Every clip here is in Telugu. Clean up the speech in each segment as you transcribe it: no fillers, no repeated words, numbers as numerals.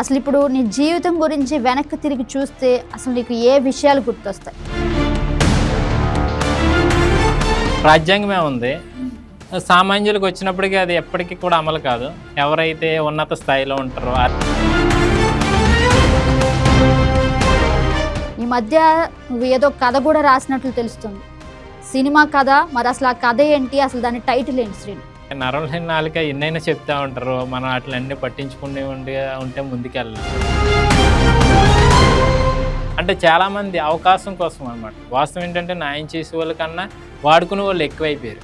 అసలు ఇప్పుడు నీ జీవితం గురించి వెనక్కి తిరిగి చూస్తే అసలు నీకు ఏ విషయాలు గుర్తొస్తాయి? రాజ్యాంగమే ఉంది. సామాన్యులకు వచ్చినప్పటికీ అది ఎప్పటికీ కూడా అమలు కాదు. ఎవరైతే ఉన్నత స్థాయిలో ఉంటారో ఈ మధ్య నువ్వు ఏదో కథ కూడా రాసినట్లు తెలుస్తుంది. సినిమా కథ, మరి అసలు ఆ కథ ఏంటి? అసలు దాని టైటిల్ ఏంటి శ్రీను? నరం లేని నాలుక ఎన్నైనా చెప్తూ ఉంటారు. మనం అట్లన్నీ పట్టించుకునే ఉంటే ముందుకెళ్ళాలి. అంటే చాలామంది అవకాశం కోసం అనమాట. వాస్తవం ఏంటంటే న్యాయం చేసే వాళ్ళకన్నా వాడుకునే వాళ్ళు ఎక్కువైపోయారు.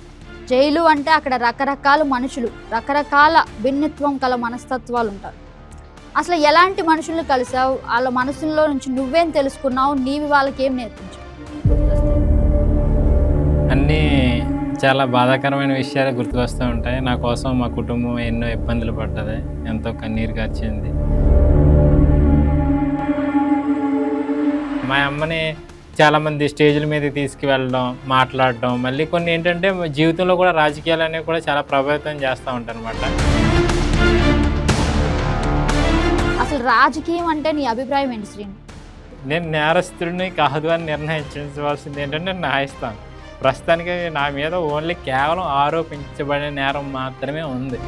జైలు అంటే అక్కడ రకరకాల మనుషులు, రకరకాల భిన్నత్వం కల మనస్తత్వాలు ఉంటారు. అసలు ఎలాంటి మనుషుల్ని కలిసావు? వాళ్ళ మనసుల్లో నుంచి నువ్వేం తెలుసుకున్నావు? నీవి వాళ్ళకి ఏం నేర్పించావు? అన్నీ చాలా బాధాకరమైన విషయాలు గుర్తుకొస్తూ ఉంటాయి. నా కోసం మా కుటుంబం ఎన్నో ఇబ్బందులు పడ్డది, ఎంతో కన్నీరు కార్చింది. మా అమ్మని చాలామంది స్టేజ్ల మీద తీసుకువెళ్ళడం, మాట్లాడడం, మళ్ళీ కొన్ని ఏంటంటే జీవితంలో కూడా రాజకీయాలు అనేవి కూడా చాలా ప్రభావితం చేస్తూ ఉంటాయి అన్నమాట. అసలు రాజకీయం అంటే నీ అభిప్రాయం ఏంటి శ్రీను? నేను నేరస్తుడిని కాదు అని నిర్ణయించవలసింది ఏంటంటే న్యాయస్థానం. ప్రస్తుతానికి నా మీద ఓన్లీ కేవలం ఆరోపించబడిన నేరం మాత్రమే ఉంది.